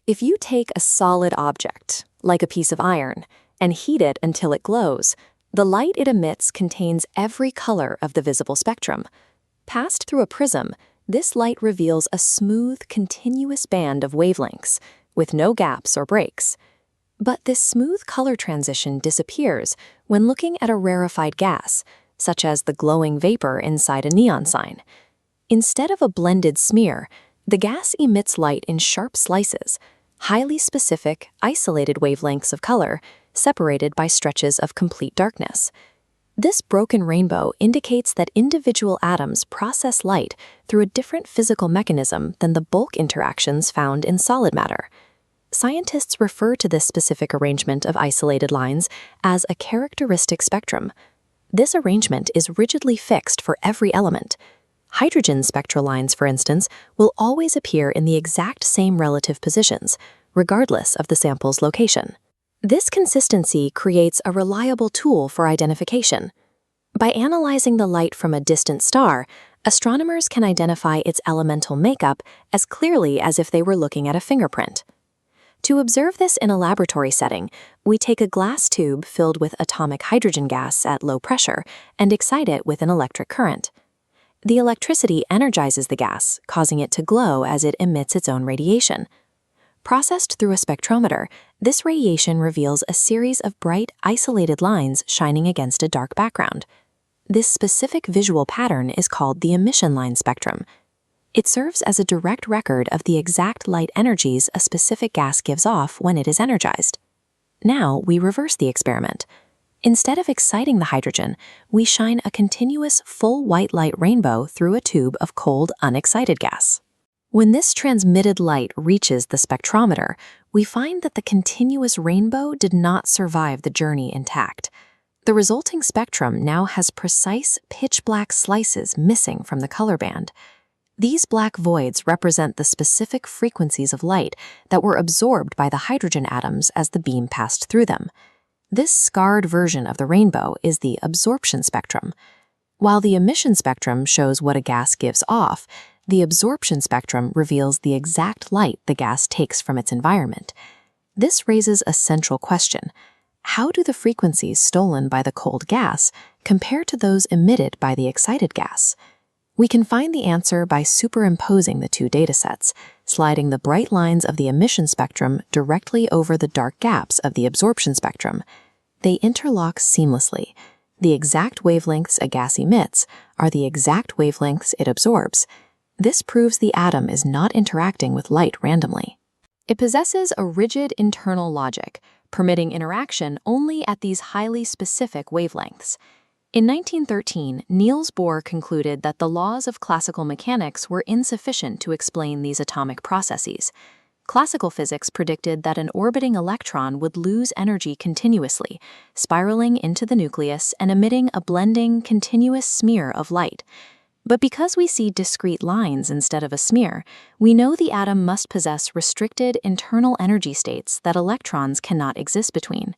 If you take a solid object, like a piece of iron, and heat it until it glows, the light it emits contains every color of the visible spectrum. Passed through a prism, this light reveals a smooth, continuous band of wavelengths, with no gaps or breaks. But this smooth color transition disappears when looking at a rarefied gas, such as the glowing vapor inside a neon sign. Instead of a blended smear, the gas emits light in sharp slices, highly specific, isolated wavelengths of color, separated by stretches of complete darkness. This broken rainbow indicates that individual atoms process light through a different physical mechanism than the bulk interactions found in solid matter. Scientists refer to this specific arrangement of isolated lines as a characteristic spectrum. This arrangement is rigidly fixed for every element. Hydrogen spectral lines, for instance, will always appear in the exact same relative positions, regardless of the sample's location. This consistency creates a reliable tool for identification. By analyzing the light from a distant star, astronomers can identify its elemental makeup as clearly as if they were looking at a fingerprint. To observe this in a laboratory setting, we take a glass tube filled with atomic hydrogen gas at low pressure and excite it with an electric current. The electricity energizes the gas, causing it to glow as it emits its own radiation. Processed through a spectrometer, this radiation reveals a series of bright, isolated lines shining against a dark background. This specific visual pattern is called the emission line spectrum. It serves as a direct record of the exact light energies a specific gas gives off when it is energized. Now we reverse the experiment. Instead of exciting the hydrogen, we shine a continuous full white light rainbow through a tube of cold, unexcited gas. When this transmitted light reaches the spectrometer, we find that the continuous rainbow did not survive the journey intact. The resulting spectrum now has precise, pitch-black slices missing from the color band. These black voids represent the specific frequencies of light that were absorbed by the hydrogen atoms as the beam passed through them. This scarred version of the rainbow is the absorption spectrum. While the emission spectrum shows what a gas gives off, the absorption spectrum reveals the exact light the gas takes from its environment. This raises a central question. How do the frequencies stolen by the cold gas compare to those emitted by the excited gas? We can find the answer by superimposing the two datasets, sliding the bright lines of the emission spectrum directly over the dark gaps of the absorption spectrum. They interlock seamlessly. The exact wavelengths a gas emits are the exact wavelengths it absorbs. This proves the atom is not interacting with light randomly. It possesses a rigid internal logic, permitting interaction only at these highly specific wavelengths. In 1913, Niels Bohr concluded that the laws of classical mechanics were insufficient to explain these atomic processes. Classical physics predicted that an orbiting electron would lose energy continuously, spiraling into the nucleus and emitting a blending, continuous smear of light. But because we see discrete lines instead of a smear, we know the atom must possess restricted internal energy states that electrons cannot exist between.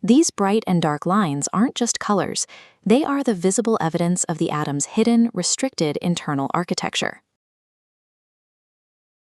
These bright and dark lines aren't just colors, they are the visible evidence of the atom's hidden, restricted internal architecture.